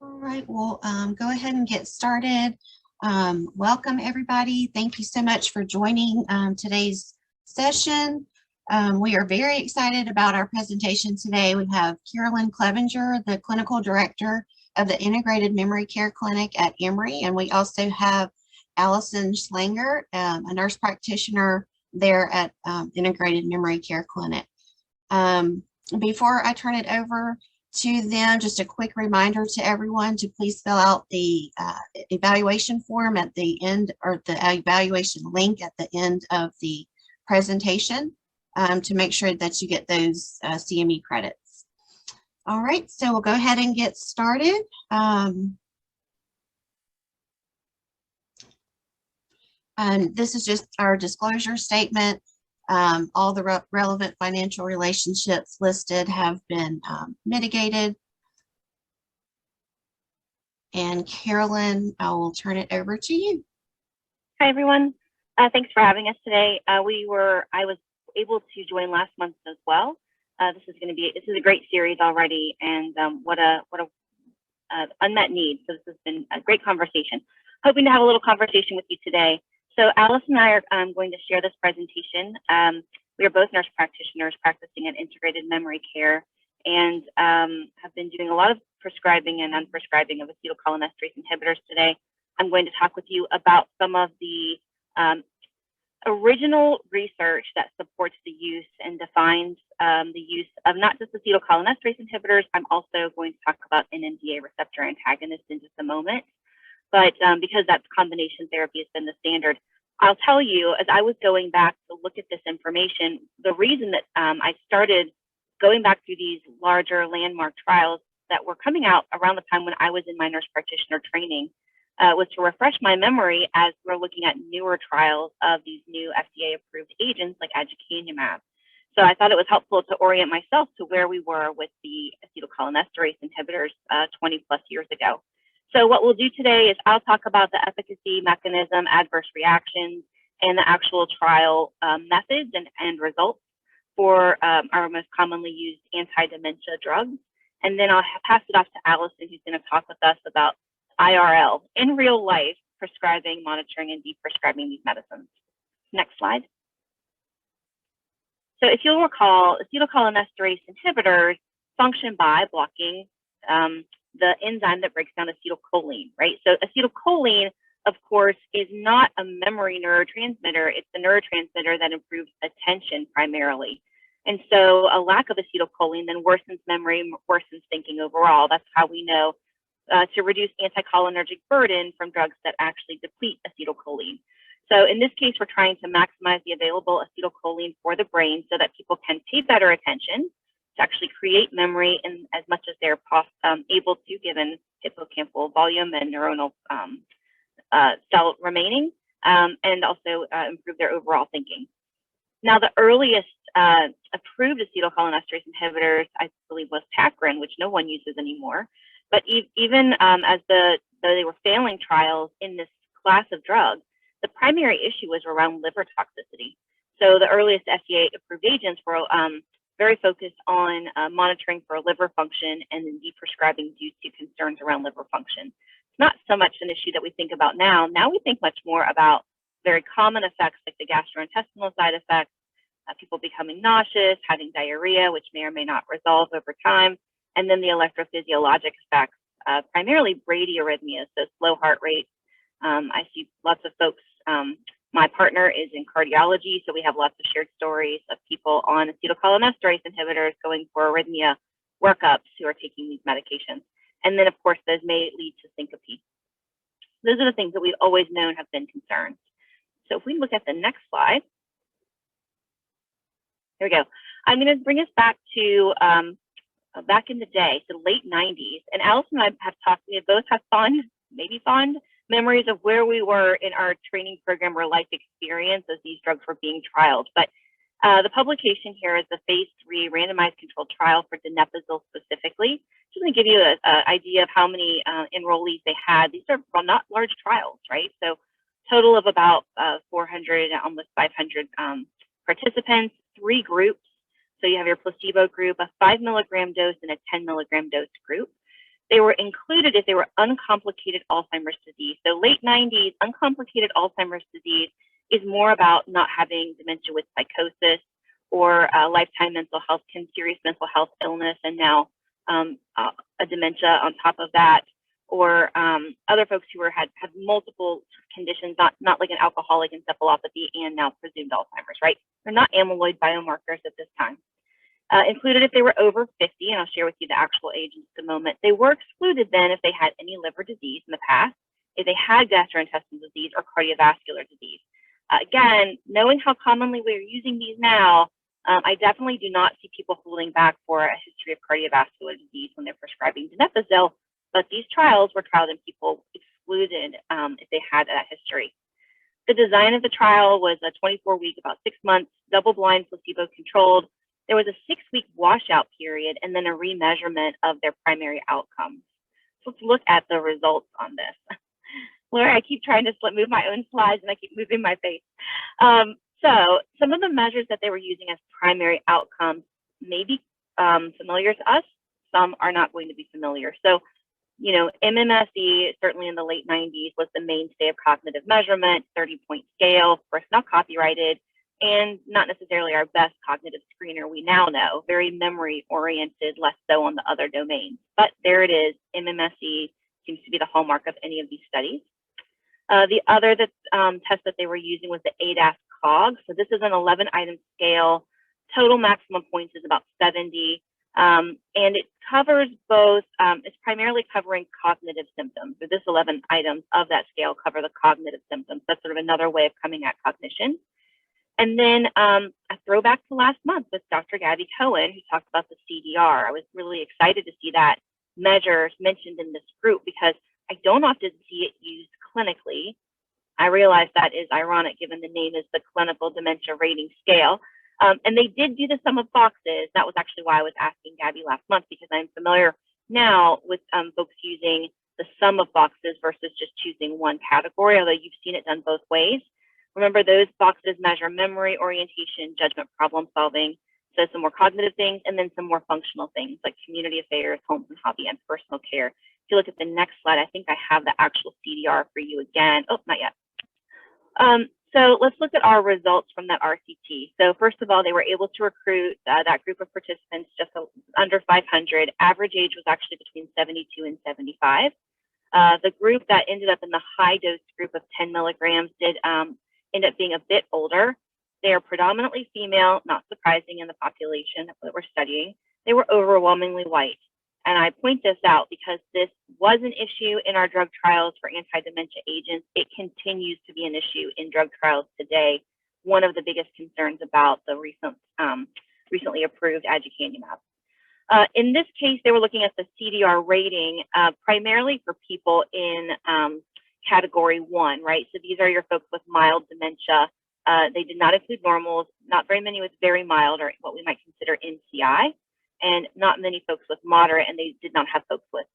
All right, we'll go ahead and get started. Welcome, everybody. Thank you so much for joining today's session. We are very excited about our presentation today. We have Carolyn Clevenger, the Clinical Director of the Integrated Memory Care Clinic at Emory, and we also have Allison Schlanger, a nurse practitioner there at Integrated Memory Care Clinic. Before I turn it over to them, just a quick reminder to everyone to please fill out the evaluation form at the end, or the evaluation link at the end of the presentation, to make sure that you get those CME credits. All right, so we'll go ahead and get started. And this is just our disclosure statement. All the relevant financial relationships listed have been mitigated. And Carolyn, I will turn it over to you. Hi, everyone. Thanks for having us today. I was able to join last month as well. This is a great series already, and what a unmet need. So this has been a great conversation. Hoping to have a little conversation with you today. So Alice and I are going to share this presentation. We are both nurse practitioners practicing in integrated memory care, and have been doing a lot of prescribing and unprescribing of acetylcholinesterase inhibitors today. I'm going to talk with you about some of the original research that supports the use and defines the use of not just acetylcholinesterase inhibitors. I'm also going to talk about NMDA receptor antagonists in just a moment. But because that combination therapy has been the standard, I'll tell you, as I was going back to look at this information, the reason that I started going back through these larger landmark trials that were coming out around the time when I was in my nurse practitioner training was to refresh my memory as we're looking at newer trials of these new FDA-approved agents like aducanumab. So I thought it was helpful to orient myself to where we were with the acetylcholinesterase inhibitors 20 plus years ago. So what we'll do today is I'll talk about the efficacy, mechanism, adverse reactions, and the actual trial methods and results for our most commonly used anti-dementia drugs. And then I'll pass it off to Allison, who's going to talk with us about IRL, in real life, prescribing, monitoring, and deprescribing these medicines. Next slide. So if you'll recall, acetylcholinesterase inhibitors function by blocking the enzyme that breaks down acetylcholine, right? So acetylcholine, of course, is not a memory neurotransmitter. It's a neurotransmitter that improves attention primarily. And so a lack of acetylcholine then worsens memory, worsens thinking overall. That's how we know to reduce anticholinergic burden from drugs that actually deplete acetylcholine. So in this case, we're trying to maximize the available acetylcholine for the brain so that people can pay better attention, to actually create memory in as much as they're able to, given hippocampal volume and neuronal cell remaining, and also improve their overall thinking. Now, the earliest approved acetylcholinesterase inhibitors, I believe, was Tacrin, which no one uses anymore. But even as though they were failing trials in this class of drugs, the primary issue was around liver toxicity. So the earliest FDA-approved agents were very focused on monitoring for liver function and then deprescribing due to concerns around liver function. It's not so much an issue that we think about now. Now we think much more about very common effects like the gastrointestinal side effects, people becoming nauseous, having diarrhea, which may or may not resolve over time, and then the electrophysiologic effects, primarily bradyarrhythmias, so slow heart rate. I see lots of folks. My partner is in cardiology, so we have lots of shared stories of people on acetylcholinesterase inhibitors going for arrhythmia workups who are taking these medications. And then, of course, those may lead to syncope. Those are the things that we've always known have been concerns. So if we look at the next slide, here we go. I'm going to bring us back to back in the day, so late 90s. And Alice and I have talked, we both have maybe fond memories of where we were in our training program or life experience as these drugs were being trialed. But the publication here is the phase 3 randomized controlled trial for Donepezil specifically. Just to give you an idea of how many enrollees they had. These are not large trials, right? So total of about 400, almost 500 participants, 3 groups. So you have your placebo group, a 5 milligram dose, and a 10 milligram dose group. They were included if they were uncomplicated Alzheimer's disease. So late 90s, uncomplicated Alzheimer's disease is more about not having dementia with psychosis or lifetime mental health, serious mental health illness, and now a dementia on top of that, or other folks who had multiple conditions, not like an alcoholic encephalopathy and now presumed Alzheimer's, right? They're not amyloid biomarkers at this time. Included if they were over 50, and I'll share with you the actual age in just a moment. They were excluded then if they had any liver disease in the past, if they had gastrointestinal disease or cardiovascular disease. Again, knowing how commonly we're using these now, I definitely do not see people holding back for a history of cardiovascular disease when they're prescribing Donepezil, but these trials were trialed in people excluded if they had that history. The design of the trial was a 24-week, about 6 months, double-blind, placebo-controlled. There was a 6-week washout period and then a remeasurement of their primary outcomes. So let's look at the results on this. Laura, I keep trying to move my own slides and I keep moving my face. So some of the measures that they were using as primary outcomes may be familiar to us. Some are not going to be familiar. So, you know, MMSE, certainly in the late 90s, was the mainstay of cognitive measurement, 30-point scale, of course, not copyrighted, and not necessarily our best cognitive screener we now know, very memory-oriented, less so on the other domains. But there it is, MMSE seems to be the hallmark of any of these studies. The other test that they were using was the ADAS-Cog. So this is an 11-item scale. Total maximum points is about 70. And it covers both, it's primarily covering cognitive symptoms. So this 11 items of that scale cover the cognitive symptoms. That's sort of another way of coming at cognition. And then a throwback to last month with Dr. Gabby Cohen, who talked about the CDR. I was really excited to see that measures mentioned in this group because I don't often see it used clinically. I realize that is ironic given the name is the Clinical Dementia Rating Scale. And they did do the sum of boxes. That was actually why I was asking Gabby last month, because I'm familiar now with folks using the sum of boxes versus just choosing one category, although you've seen it done both ways. Remember, those boxes measure memory, orientation, judgment, problem solving. So some more cognitive things, and then some more functional things like community affairs, homes and hobby, and personal care. If you look at the next slide, I think I have the actual CDR for you again. Oh, not yet. So let's look at our results from that RCT. So first of all, they were able to recruit that group of participants just under 500. Average age was actually between 72 and 75. The group that ended up in the high dose group of 10 milligrams did end up being a bit older. They are predominantly female, not surprising in the population that we're studying. They were overwhelmingly white. And I point this out because this was an issue in our drug trials for anti-dementia agents. It continues to be an issue in drug trials today. One of the biggest concerns about the recently approved aducanumab. In this case, they were looking at the CDR rating primarily for people in category 1, right? So these are your folks with mild dementia. They did not include normals, not very many with very mild or what we might consider NCI, and not many folks with moderate, and they did not have folks with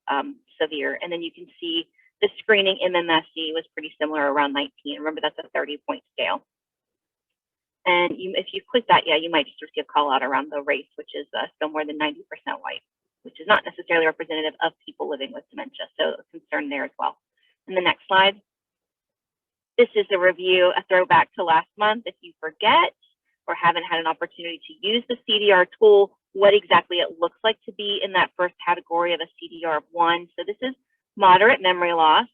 severe. And then you can see the screening MMSE was pretty similar, around 19. Remember, that's a 30-point scale. And if you click that, yeah, you might just receive a call out around the race, which is still more than 90% white, which is not necessarily representative of people living with dementia. So a concern there as well. And the next slide. This is a review, a throwback to last month. If you forget or haven't had an opportunity to use the CDR tool, what exactly it looks like to be in that first category of a CDR of 1. So this is moderate memory loss,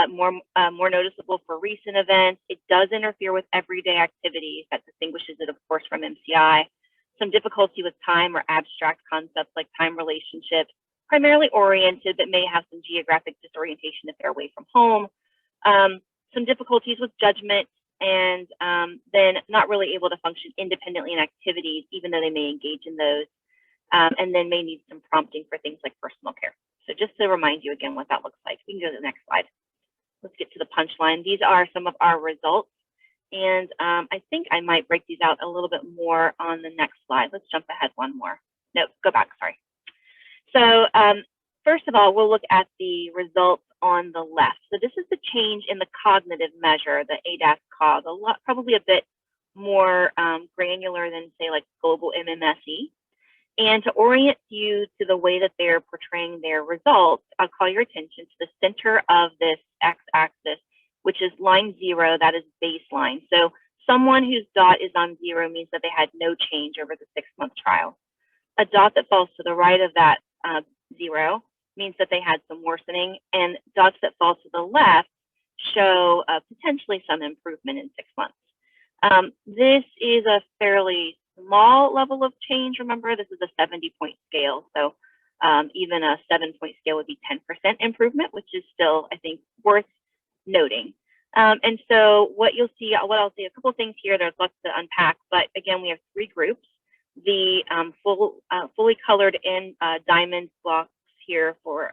more noticeable for recent events. It does interfere with everyday activities. That distinguishes it, of course, from MCI. Some difficulty with time or abstract concepts like time relationships, primarily oriented, but may have some geographic disorientation if they're away from home. Some difficulties with judgment, and then not really able to function independently in activities, even though they may engage in those, and then may need some prompting for things like personal care. So just to remind you again what that looks like. We can go to the next slide. Let's get to the punchline. These are some of our results, and I think I might break these out a little bit more on the next slide. Let's jump ahead one more. No, go back, sorry. So first of all, we'll look at the results on the left. So this is the change in the cognitive measure, the ADAS-Cog, probably a bit more granular than, say, like global MMSE. And to orient you to the way that they're portraying their results, I'll call your attention to the center of this x-axis, which is line 0, that is baseline. So someone whose dot is on 0 means that they had no change over the 6-month trial. A dot that falls to the right of that 0 means that they had some worsening, and dots that fall to the left show potentially some improvement in 6 months. This is a fairly small level of change. Remember, this is a 70-point scale, so even a 7-point scale would be 10% improvement, which is still, I think, worth noting. And so what you'll see, what I'll say, a couple of things here, there's lots to unpack, but again, we have 3 groups. The fully colored in diamond blocks here for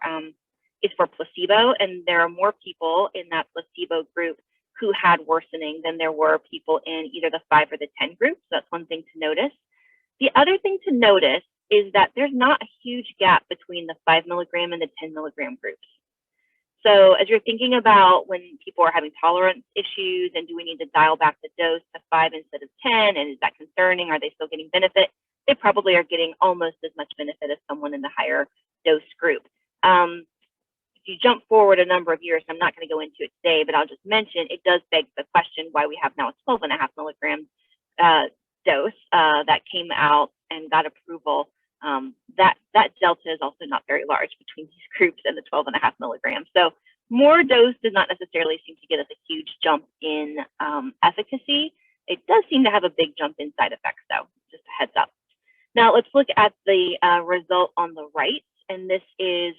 is for placebo, and there are more people in that placebo group who had worsening than there were people in either the 5 or the 10 group. So that's one thing to notice. The other thing to notice is that there's not a huge gap between the 5 milligram and the 10 milligram groups. So as you're thinking about when people are having tolerance issues and do we need to dial back the dose to 5 instead of 10, and is that concerning? Are they still getting benefit? They probably are getting almost as much benefit as someone in the higher dose group. If you jump forward a number of years, I'm not going to go into it today, but I'll just mention it does beg the question why we have now a 12.5 milligram dose that came out and got approval. That delta is also not very large between these groups and the 12.5 milligrams. So more dose does not necessarily seem to get us a huge jump in efficacy. It does seem to have a big jump in side effects, though, just a heads up. Now let's look at the result on the right, and this is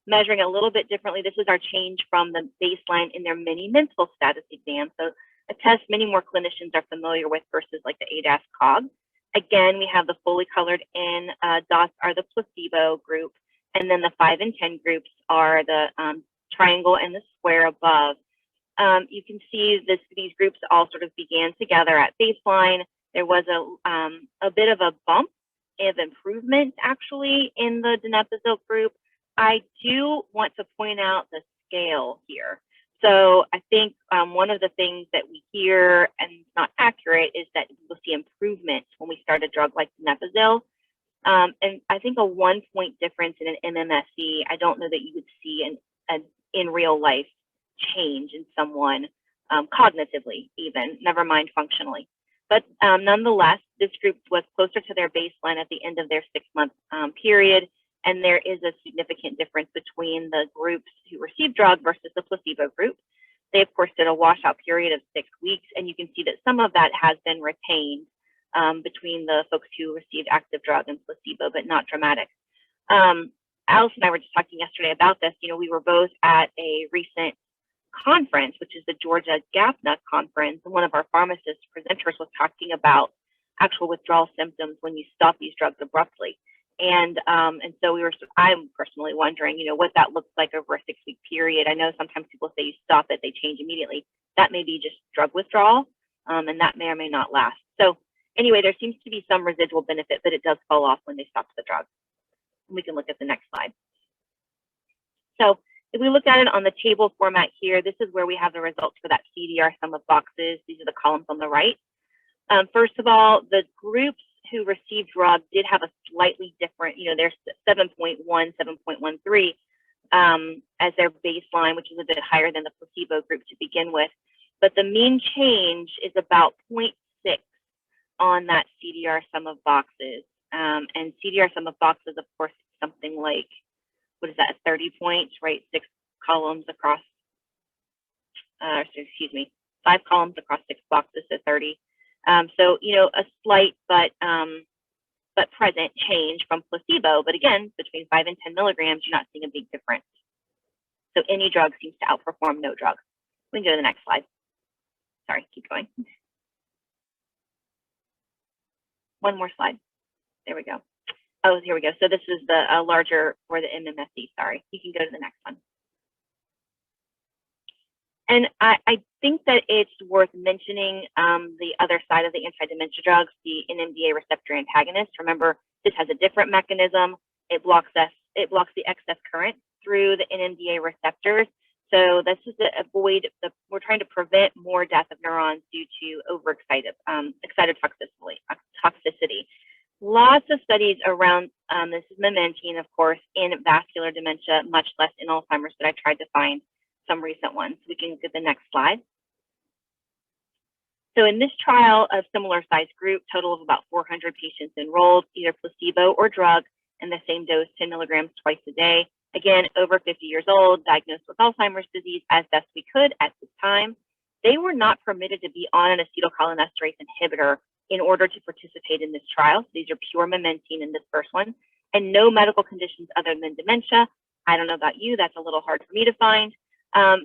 measuring a little bit differently. This is our change from the baseline in their mini mental status exam. So a test many more clinicians are familiar with versus like the ADAS-COG. Again, we have the fully colored in dots are the placebo group, and then the 5 and 10 groups are the triangle and the square above. You can see these groups all sort of began together at baseline. There was a bit of a bump of improvement actually in the donepezil group. I do want to point out the scale here. So I think one of the things that we hear, and it's not accurate, is that we'll see improvement when we start a drug like donepezil. And I think a 1-point difference in an MMSE, I don't know that you would see an in real life change in someone cognitively even, never mind functionally. But nonetheless, this group was closer to their baseline at the end of their 6-month period. And there is a significant difference between the groups who received drug versus the placebo group. They, of course, did a washout period of 6 weeks, and you can see that some of that has been retained between the folks who received active drug and placebo, but not dramatic. Alice and I were just talking yesterday about this. You know, we were both at a recent conference, which is the Georgia GAPNA conference, and one of our pharmacist presenters was talking about actual withdrawal symptoms when you stop these drugs abruptly. And so I'm personally wondering, you know, what that looks like over a 6-week period. I know sometimes people say you stop it, they change immediately. That may be just drug withdrawal, and that may or may not last. So anyway, there seems to be some residual benefit, but it does fall off when they stop the drug. And we can look at the next slide. So if we look at it on the table format here, this is where we have the results for that CDR sum of boxes. These are the columns on the right. First of all, the groups who received drug did have a slightly different, you know, there's 7.1, 7.13 as their baseline, which is a bit higher than the placebo group to begin with. But the mean change is about 0.6 on that CDR sum of boxes. And CDR sum of boxes, of course, is something like, what is that, 30 points, right? 6 columns across, excuse me, 5 columns across 6 boxes, so 30. So, you know, a slight but present change from placebo. But again, between 5 and 10 milligrams, you're not seeing a big difference. So any drug seems to outperform no drug. We can go to the next slide. Sorry, keep going. One more slide. There we go. Oh, here we go. So this is the larger for the MMSE. Sorry, you can go to the next one. And I think that it's worth mentioning the other side of the anti-dementia drugs, the NMDA receptor antagonist. Remember, this has a different mechanism. It blocks the excess current through the NMDA receptors. So this is to avoid we're trying to prevent more death of neurons due to overexcited excited toxicity. lots of studies around, this is memantine, of course, in vascular dementia, much less in Alzheimer's, but I tried to find some recent ones. We can get the next slide. So in this trial, a similar size group, total of about 400 patients enrolled, either placebo or drug, and the same dose, 10 milligrams twice a day. Again, over 50 years old, diagnosed with Alzheimer's disease as best we could at this time. They were not permitted to be on an acetylcholinesterase inhibitor in order to participate in this trial. So these are pure memantine in this first one, and no medical conditions other than dementia. I don't know about you, that's a little hard for me to find.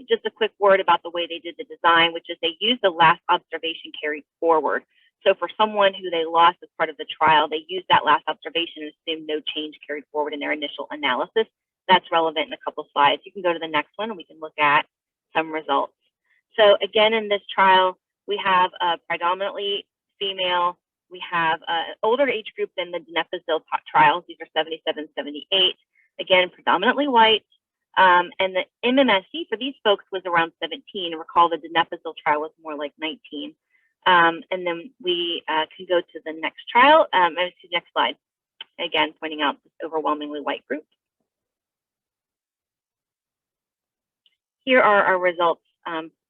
Just a quick word about the way they did the design, which is they used the last observation carried forward. So for someone who they lost as part of the trial, they used that last observation and assumed no change carried forward in their initial analysis. That's relevant in a couple slides. You can go to the next one and we can look at some results. So again, in this trial, we have predominantly female. We have an older age group than the Donepezil trials. These are 77, 78. Again, predominantly white. And the MMSE for these folks was around 17. Recall the Donepezil trial was more like 19. And then we can go to the next trial, to the next slide. Again, pointing out this overwhelmingly white group. Here are our results,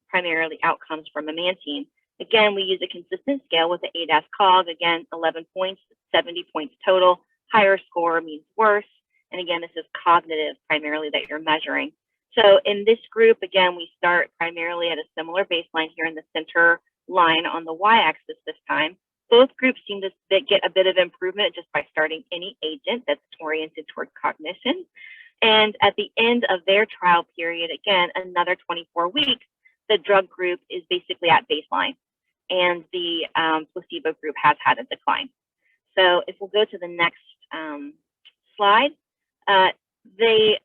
primarily outcomes for memantine. Again, we use a consistent scale with the ADAS-Cog. Again, 11 points, 70 points total. Higher score means worse. And again, this is cognitive primarily that you're measuring. So in this group, again, we start primarily at a similar baseline here in the center line on the y-axis this time. Both groups seem to get a bit of improvement just by starting any agent that's oriented toward cognition. And at the end of their trial period, again, another 24 weeks, the drug group is basically at baseline, and the placebo group has had a decline. So if we'll go to the next slide, the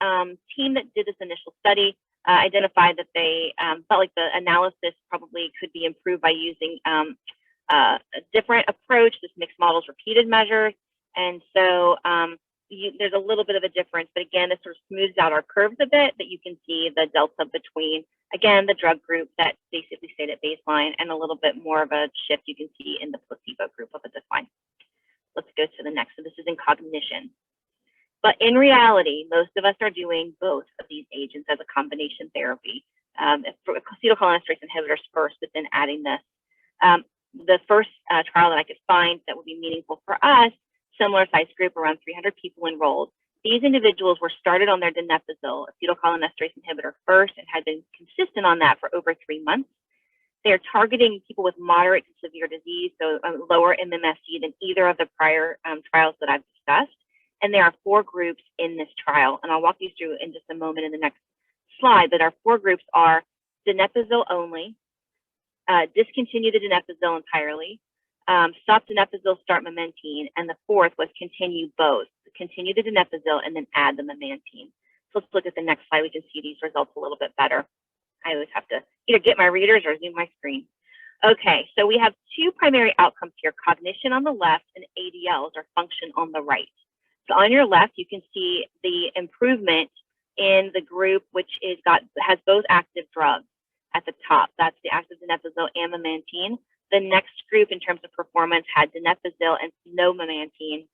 team that did this initial study identified that they felt like the analysis probably could be improved by using a different approach, this mixed models repeated measures. And so there's a little bit of a difference, but again, this sort of smooths out our curves a bit, that you can see the delta between, again, the drug group that basically stayed at baseline and a little bit more of a shift you can see in the placebo group of a decline. Let's go to the next. So this is in cognition. But in reality, most of us are doing both of these agents as a combination therapy. Acetylcholinesterase inhibitors first, but then adding this. The first trial that I could find that would be meaningful for us, similar size group, around 300 people enrolled. These individuals were started on their Donepezil acetylcholinesterase inhibitor first and had been consistent on that for over 3 months. They're targeting people with moderate to severe disease, so lower MMSE than either of the prior trials that I've discussed. And there are 4 groups in this trial, and I'll walk you through in just a moment in the next slide. But our 4 groups are Donepezil only, discontinue the Donepezil entirely, stop Donepezil, start memantine, and the 4th was continue both. Continue the Donepezil and then add the memantine. So let's look at the next slide. We can see these results a little bit better. I always have to either get my readers or zoom my screen. Okay, so we have 2 primary outcomes here, cognition on the left and ADLs, or function, on the right. So on your left, you can see the improvement in the group which has both active drugs at the top. That's the active Donepezil and memantine. The next group in terms of performance had Donepezil and no memantine.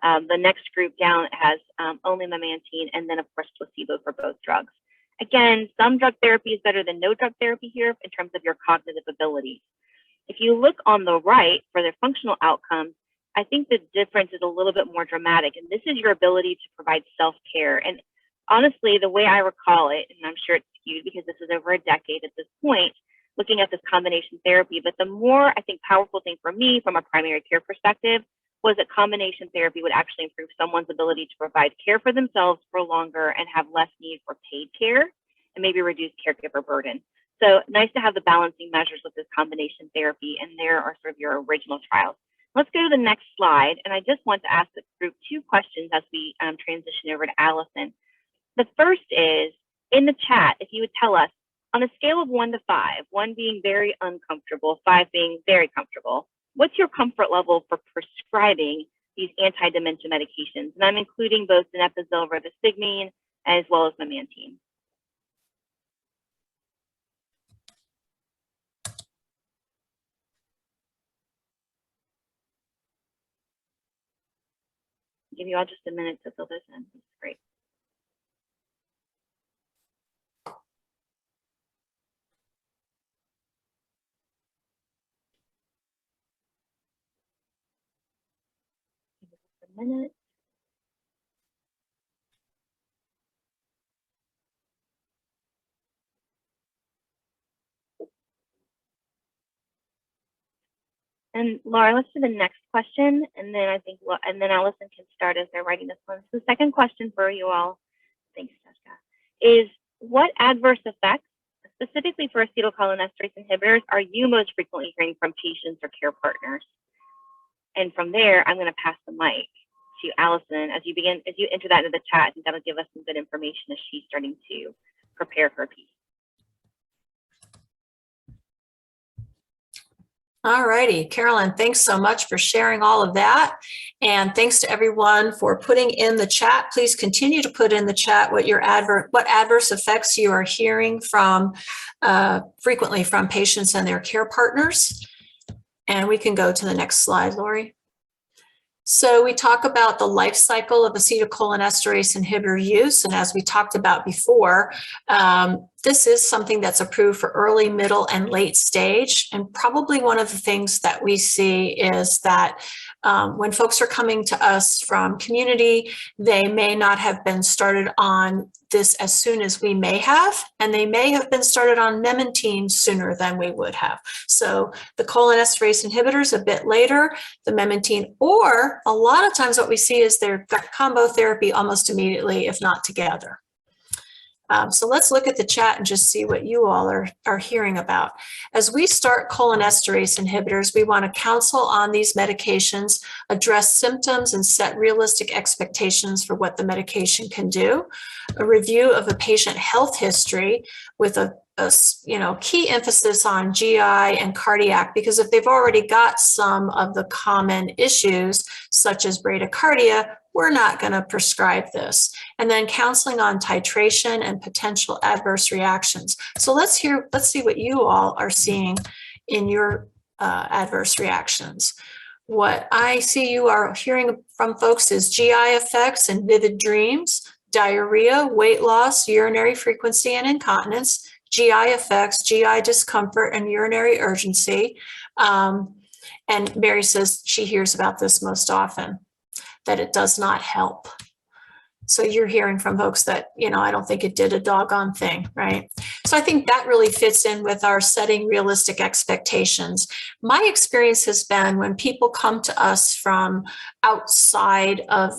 The next group down has only memantine, and then of course placebo for both drugs. Again, some drug therapy is better than no drug therapy here in terms of your cognitive abilities. If you look on the right for their functional outcomes, I think the difference is a little bit more dramatic, and this is your ability to provide self-care. And honestly, the way I recall it, and I'm sure it's skewed because this is over a decade at this point, looking at this combination therapy, but the more, I think, powerful thing for me from a primary care perspective was that combination therapy would actually improve someone's ability to provide care for themselves for longer and have less need for paid care and maybe reduce caregiver burden. So nice to have the balancing measures with this combination therapy, and there are sort of your original trials. Let's go to the next slide, and I just want to ask the group 2 questions as we transition over to Allison. The first is, in the chat, if you would tell us, on a scale of 1 to 5, 1 being very uncomfortable, 5 being very comfortable, what's your comfort level for prescribing these anti-dementia medications? And I'm including both Donepezil, rivastigmine, as well as memantine. give you all just a minute to fill this in. That's great. Give us a minute. And Laura, let's do the next question, and then I think, and then Allison can start as they're writing this one. So the second question for you all, thanks, Jessica, is what adverse effects, specifically for acetylcholinesterase inhibitors, are you most frequently hearing from patients or care partners? And from there, I'm going to pass the mic to Allison as you enter that into the chat. I think that'll give us some good information as she's starting to prepare her piece. All righty, Carolyn, thanks so much for sharing all of that. And thanks to everyone for putting in the chat. Please continue to put in the chat what adverse effects you are hearing from frequently from patients and their care partners. And we can go to the next slide, Lori. So we talk about the life cycle of acetylcholinesterase inhibitor use. And as we talked about before, this is something that's approved for early, middle, and late stage. And probably one of the things that we see is that when folks are coming to us from community, they may not have been started on this as soon as we may have, and they may have been started on memantine sooner than we would have. So the cholinesterase inhibitors a bit later, the memantine, or a lot of times what we see is they've got combo therapy almost immediately, if not together. So let's look at the chat and just see what you all are hearing about. As we start cholinesterase inhibitors, we want to counsel on these medications, address symptoms, and set realistic expectations for what the medication can do. A review of a patient health history with a key emphasis on GI and cardiac, because if they've already got some of the common issues, such as bradycardia, we're not going to prescribe this. And then counseling on titration and potential adverse reactions. So let's see what you all are seeing in your adverse reactions. What I see you are hearing from folks is GI effects and vivid dreams, diarrhea, weight loss, urinary frequency and incontinence, GI effects, GI discomfort, and urinary urgency. And Mary says she hears about this most often, that it does not help. So you're hearing from folks that, I don't think it did a doggone thing, right? So I think that really fits in with our setting realistic expectations. My experience has been when people come to us from outside of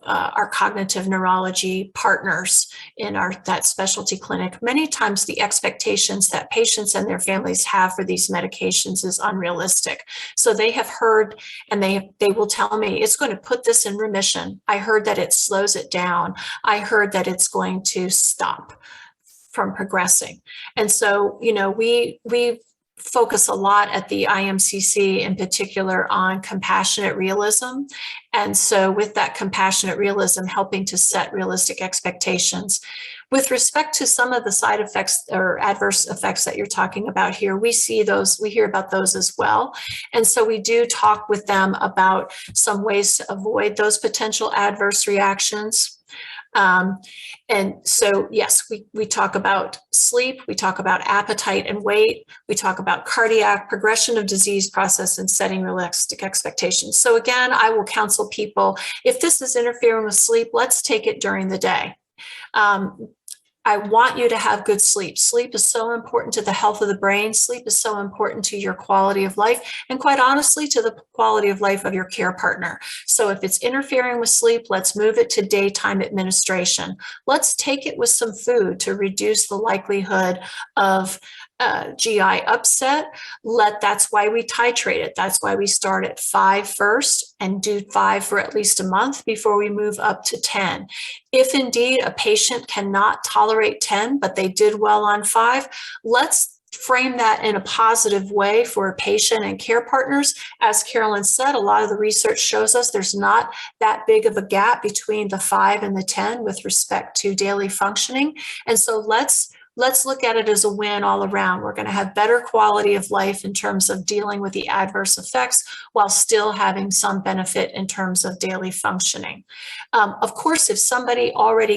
our cognitive neurology partners in that specialty clinic, many times the expectations that patients and their families have for these medications is unrealistic. So they have heard, and they will tell me, it's going to put this in remission. I heard that it slows it down. I heard that it's going to stop from progressing. And so, we focus a lot at the IMCC in particular on compassionate realism. And so with that compassionate realism, helping to set realistic expectations. With respect to some of the side effects or adverse effects that you're talking about here, we hear about those as well. And so we do talk with them about some ways to avoid those potential adverse reactions. And so, yes, we talk about sleep, we talk about appetite and weight, we talk about cardiac progression of disease process and setting realistic expectations. So again, I will counsel people, if this is interfering with sleep, let's take it during the day. I want you to have good sleep. Sleep is so important to the health of the brain. Sleep is so important to your quality of life, and quite honestly, to the quality of life of your care partner. So if it's interfering with sleep, let's move it to daytime administration. Let's take it with some food to reduce the likelihood of GI upset. That's why we titrate it. That's why we start at 5 first and do 5 for at least a month before we move up to 10. If indeed a patient cannot tolerate 10, but they did well on 5, let's frame that in a positive way for a patient and care partners. As Carolyn said, a lot of the research shows us there's not that big of a gap between the 5 and the 10 with respect to daily functioning. And so let's let's look at it as a win all around. We're going to have better quality of life in terms of dealing with the adverse effects while still having some benefit in terms of daily functioning. Of course, if somebody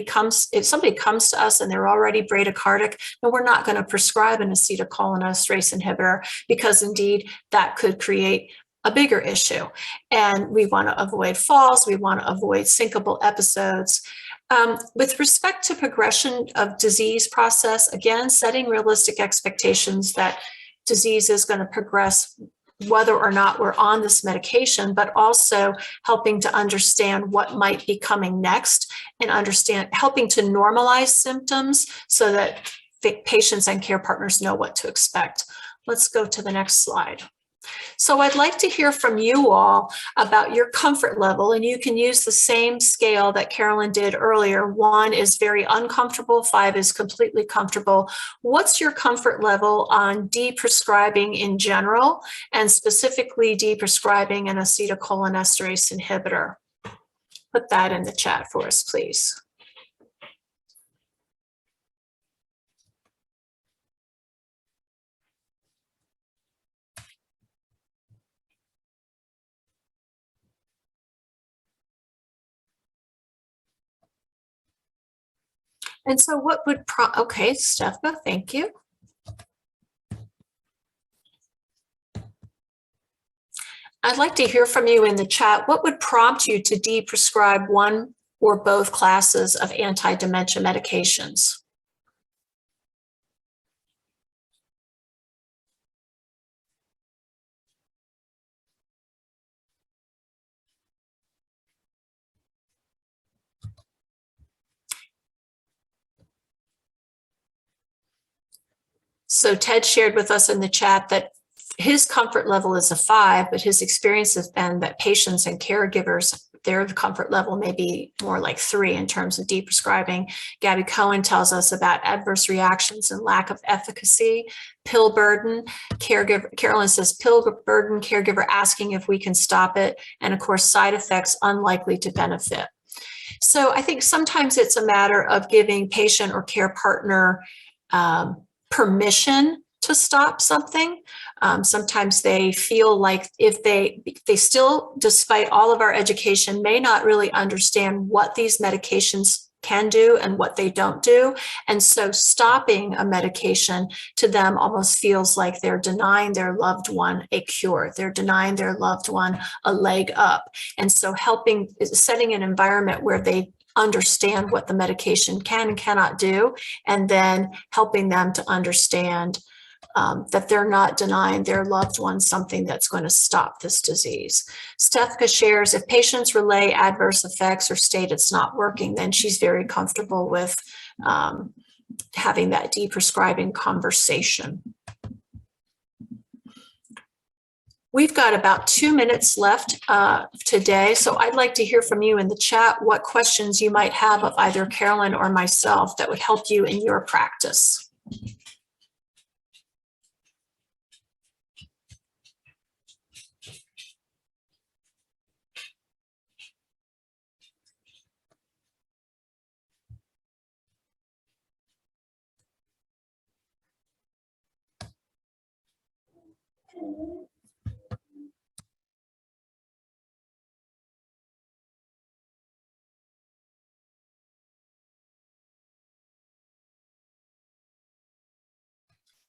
comes to us and they're already bradycardic, then we're not going to prescribe an acetylcholinesterase inhibitor, because indeed that could create a bigger issue. And we want to avoid falls, we want to avoid syncopal episodes. With respect to progression of disease process, again, setting realistic expectations that disease is going to progress whether or not we're on this medication, but also helping to understand what might be coming next and helping to normalize symptoms so that patients and care partners know what to expect. Let's go to the next slide. So I'd like to hear from you all about your comfort level, and you can use the same scale that Carolyn did earlier. 1 is very uncomfortable, 5 is completely comfortable. What's your comfort level on deprescribing in general, and specifically deprescribing an acetylcholinesterase inhibitor? Put that in the chat for us, please. And so what would okay, Stefka, thank you. I'd like to hear from you in the chat. What would prompt you to deprescribe one or both classes of anti-dementia medications? So Ted shared with us in the chat that his comfort level is a 5, but his experience has been that patients and caregivers, their comfort level may be more like 3 in terms of deprescribing. Gabby Cohen tells us about adverse reactions and lack of efficacy, pill burden, Carolyn says pill burden, caregiver asking if we can stop it, and of course side effects unlikely to benefit. So I think sometimes it's a matter of giving patient or care partner permission to stop something. Sometimes they feel like if they still, despite all of our education, may not really understand what these medications can do and what they don't do. And so stopping a medication to them almost feels like they're denying their loved one a cure. They're denying their loved one a leg up. And so setting an environment where they understand what the medication can and cannot do, and then helping them to understand that they're not denying their loved ones something that's going to stop this disease. Stefka shares, if patients relay adverse effects or state it's not working, then she's very comfortable with having that deprescribing conversation. We've got about 2 minutes left today, so I'd like to hear from you in the chat what questions you might have of either Carolyn or myself that would help you in your practice.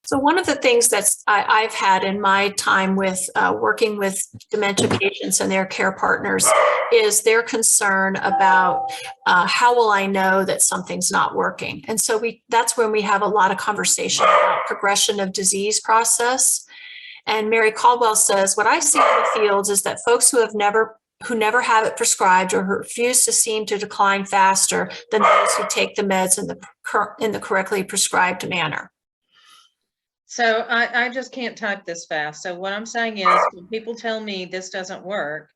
So one of the things that's I've had in my time with working with dementia patients and their care partners is their concern about how will I know that something's not working? And so that's when we have a lot of conversation about progression of disease process. And Mary Caldwell says, what I see in the fields is that folks who never have it prescribed or who refuse to seem to decline faster than those who take the meds in the correctly prescribed manner. So I just can't type this fast. So what I'm saying is when people tell me this doesn't work,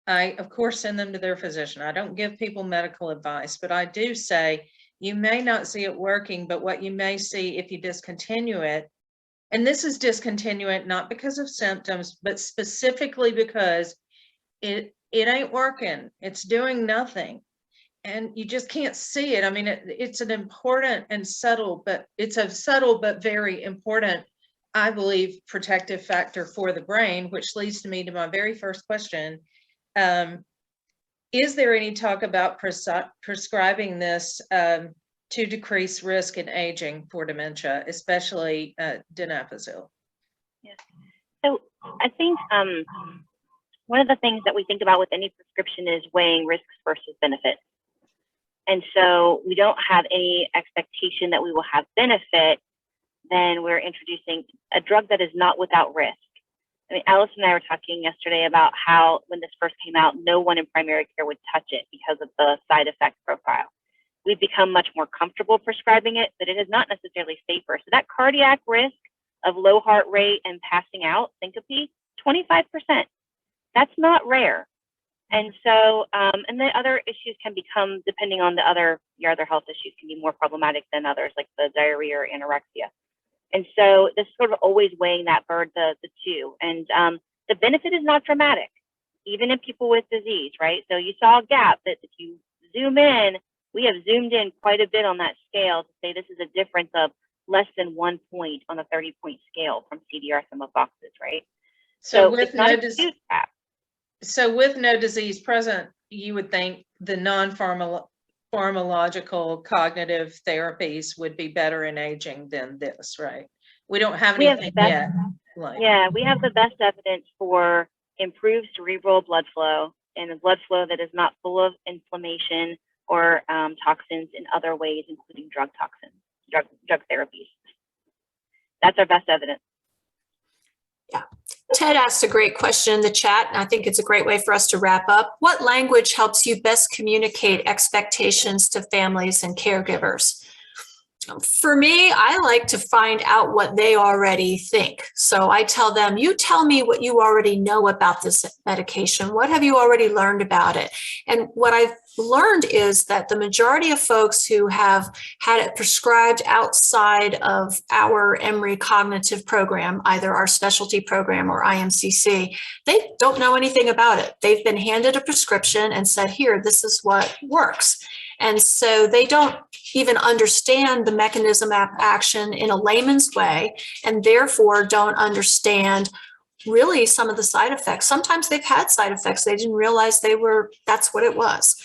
I, of course, send them to their physician. I don't give people medical advice, but I do say you may not see it working, but what you may see if you discontinue it, and this is discontinue it not because of symptoms, but specifically because it ain't working. It's doing nothing. and you just can't see it. I mean, it's an important and subtle, but it's a subtle but very important, I believe, protective factor for the brain, which leads to me to my very first question. Is there any talk about prescribing this to decrease risk in aging for dementia, especially Donepezil? Yeah. So I think one of the things that we think about with any prescription is weighing risks versus benefits. And so we don't have any expectation that we will have benefit, then we're introducing a drug that is not without risk. I mean, Alice and I were talking yesterday about how when this first came out, no one in primary care would touch it because of the side effect profile. We've become much more comfortable prescribing it, but it is not necessarily safer. So that cardiac risk of low heart rate and passing out, syncope, 25%. That's not rare. And so, and the other issues can become, depending on your other health issues, can be more problematic than others, like the diarrhea or anorexia. And so this is sort of always weighing that the two. And the benefit is not dramatic, even in people with disease, right? So you saw a gap that if you zoom in, we have zoomed in quite a bit on that scale to say this is a difference of less than 1 point on a 30-point scale from CDR sum of boxes, right? So it's not a huge gap. So with no disease present, you would think the non-pharmacological cognitive therapies would be better in aging than this, right? We don't have anything yet. Yeah, we have the best evidence for improved cerebral blood flow, and a blood flow that is not full of inflammation or toxins in other ways, including drug toxins, drug therapies. That's our best evidence. Yeah. Ted asked a great question in the chat, and I think it's a great way for us to wrap up. What language helps you best communicate expectations to families and caregivers? For me, I like to find out what they already think. So I tell them, you tell me what you already know about this medication. What have you already learned about it? And what I've learned is that the majority of folks who have had it prescribed outside of our Emory cognitive program, either our specialty program or IMCC, they don't know anything about it. They've been handed a prescription and said, here, this is what works. And so they don't even understand the mechanism of action in a layman's way, and therefore don't understand really some of the side effects. Sometimes they've had side effects. They didn't realize that's what it was.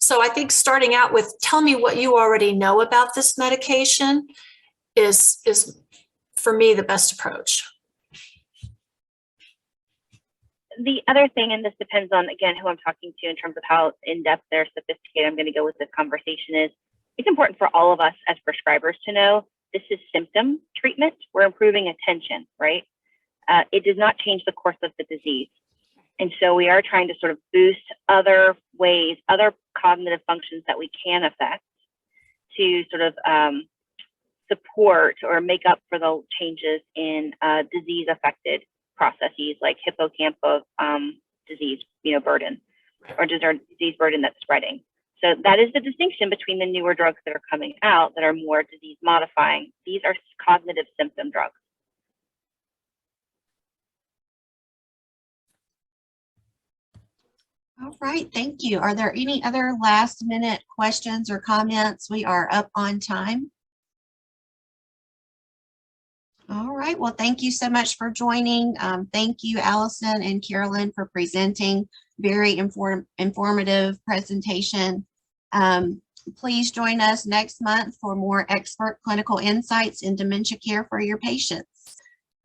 So I think starting out with, tell me what you already know about this medication is for me the best approach. The other thing, and this depends on, again, who I'm talking to in terms of how in-depth or sophisticated I'm going to go with this conversation, is it's important for all of us as prescribers to know this is symptom treatment. We're improving attention, right? It does not change the course of the disease. And so we are trying to sort of boost other ways, other cognitive functions that we can affect to sort of support or make up for the changes in disease-affected processes like hippocampal disease, burden, or disease burden that's spreading. So that is the distinction between the newer drugs that are coming out that are more disease modifying. These are cognitive symptom drugs. All right, thank you. Are there any other last minute questions or comments? We are up on time. All right, well, thank you so much for joining. Thank you, Allison and Carolyn, for presenting. Very informative presentation. Please join us next month for more expert clinical insights in dementia care for your patients.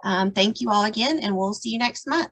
Thank you all again, and we'll see you next month.